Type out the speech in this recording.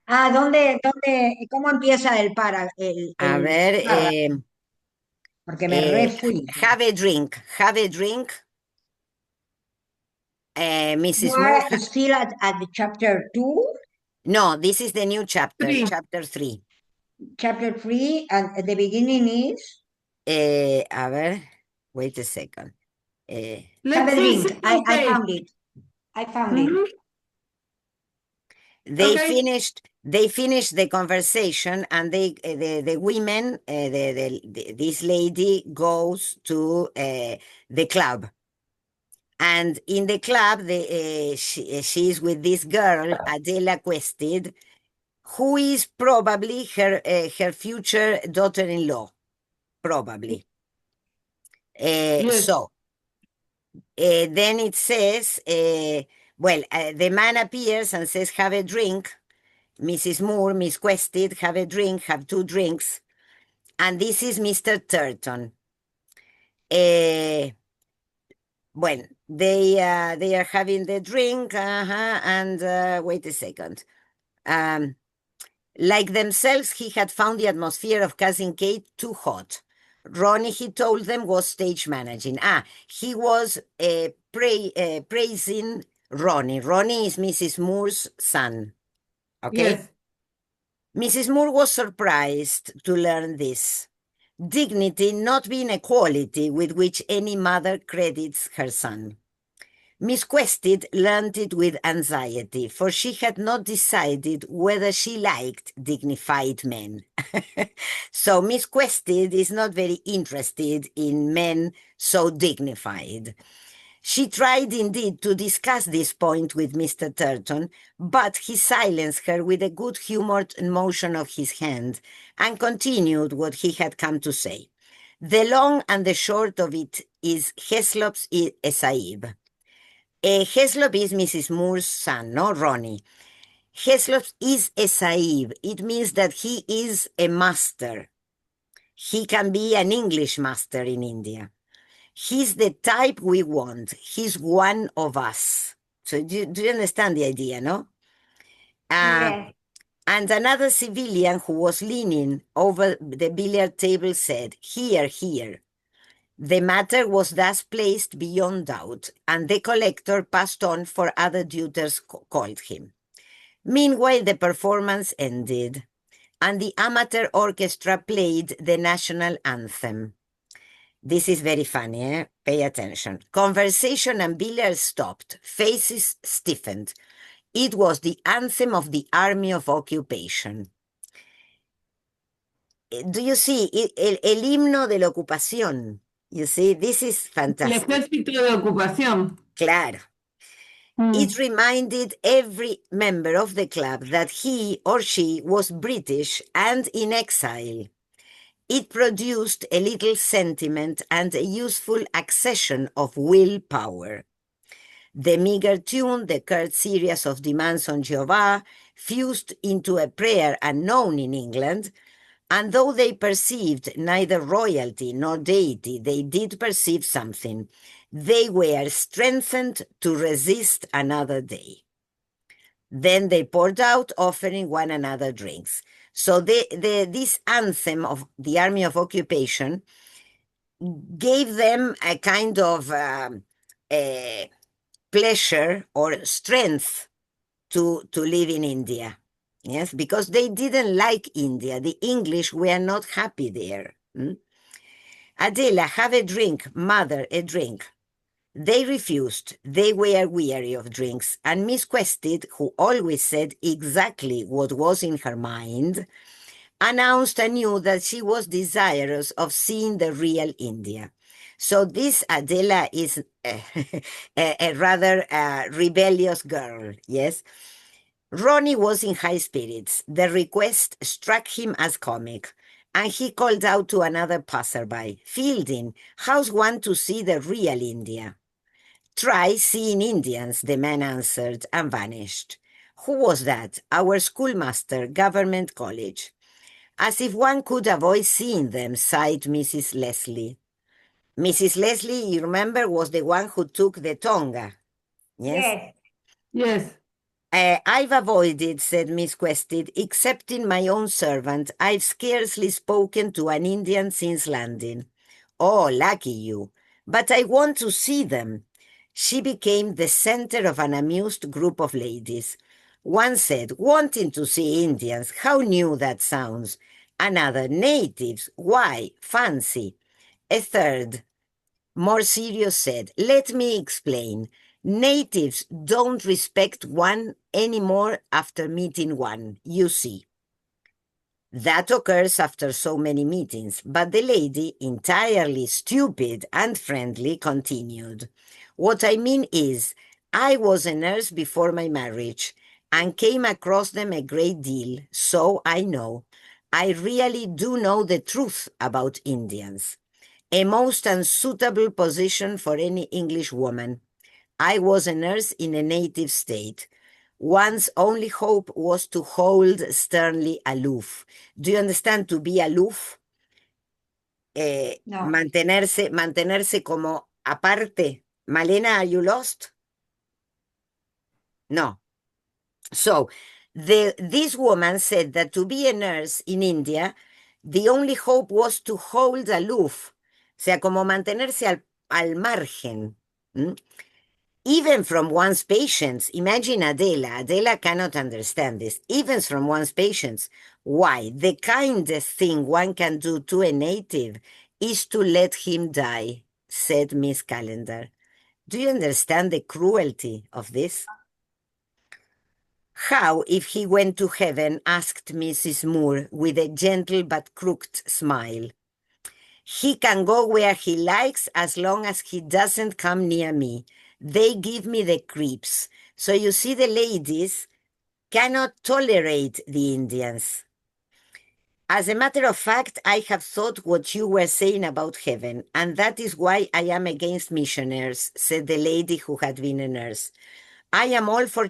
cómo empieza A el ver, párrafo? Porque me refui. have a drink, have a drink. You Mrs. Moore. are still at the chapter 2, No, this is the new chapter, Three. chapter 3. chapter 3, and at the beginning is A ver, wait a second. have Let's a say drink. second I page. found it. I found it. Mhm. They Okay. finished. They finished the conversation, and the women, this lady goes to the club, and in the club, she's with this girl, Adela Quested, who is probably her future daughter-in-law, probably. Yes. So then it says, the man appears and says, "Have a drink." Mrs. Moore, Miss Quested, have a drink, have 2 drinks. And this is Mr. Turton. Well, they are having the drink, and wait a second. Like themselves, he had found the atmosphere of Cousin Kate too hot. Ronnie, he told them, was stage managing. He was praising Ronnie. Ronnie is Mrs. Moore's son. Okay? Yes. Mrs. Moore was surprised to learn this. Dignity not being a quality with which any mother credits her son. Miss Quested learned it with anxiety, for she had not decided whether she liked dignified men. So Miss Quested is not very interested in men so dignified. She tried indeed to discuss this point with Mr. Turton, but he silenced her with a good-humored motion of his hand, and continued what he had come to say. The long and the short of it is Heslop's Sahib. Heslop is Mrs. Moore's son, no, Ronnie. Heslop is a Sahib. It means that he is a master. He can be an English master in India. He's the type we want. He's one of us. So do you understand the idea, no? Yes. And another civilian who was leaning over the billiard table said, "Here, here." The matter was thus placed beyond doubt, and the collector passed on for other duties called him. Meanwhile, the performance ended, and the amateur orchestra played the national anthem. This is very funny, eh? Pay attention. Conversation and billiard stopped. Faces stiffened. It was the anthem of the Army of Occupation. Do you see? El himno de la ocupación. You see, this is El fantastic. ejército de ocupación. Claro. It reminded every member of the club that he or she was British and in exile. It produced a little sentiment and a useful accession of willpower. The meager tune, the curt series of demands on Jehovah, fused into a prayer unknown in England, and though they perceived neither royalty nor deity, they did perceive something. They were strengthened to resist another day. Then they poured out, offering one another drinks. So this anthem of the Army of Occupation gave them a kind of pleasure or strength to live in India. Yes, because they didn't like India. The English were not happy there. Adela, have a drink. Mother, a drink. They refused. They were weary of drinks, and Miss Quested, who always said exactly what was in her mind, announced anew that she was desirous of seeing the real India. So this Adela is a rather rebellious girl, yes? Ronnie was in high spirits. The request struck him as comic, and he called out to another passerby, "Fielding, how's one to see the real India?" "Try seeing Indians," the man answered, and vanished. "Who was that?" "Our schoolmaster, Government College." "As if one could avoid seeing them," sighed Mrs. Leslie. Mrs. Leslie, you remember, was the one who took the Tonga. Yes? Yes. Yes. I've avoided, said Miss Quested, excepting my own servant. I've scarcely spoken to an Indian since landing. Oh, lucky you. But I want to see them. She became the center of an amused group of ladies. One said, wanting to see Indians. How new that sounds. Another, natives. Why? Fancy. A third, more serious, said, let me explain. Natives don't respect one anymore after meeting one, you see. That occurs after so many meetings, but the lady, entirely stupid and friendly, continued. What I mean is, I was a nurse before my marriage and came across them a great deal, so I know. I really do know the truth about Indians. A most unsuitable position for any English woman. I was a nurse in a native state. One's only hope was to hold sternly aloof. Do you understand? To be aloof? No. Mantenerse como aparte. Malena, are you lost? No. So, this woman said that to be a nurse in India, the only hope was to hold aloof. O sea, como mantenerse al margen. Even from one's patients. Imagine Adela. Adela cannot understand this. Even from one's patients. Why? The kindest thing one can do to a native is to let him die, said Miss Calendar. Do you understand the cruelty of this? How if he went to heaven? Asked Mrs. Moore with a gentle but crooked smile. He can go where he likes as long as he doesn't come near me. They give me the creeps. So you see, the ladies cannot tolerate the Indians. As a matter of fact, I have thought what you were saying about heaven, and that is why I am against missionaries, said the lady who had been a nurse. I am all for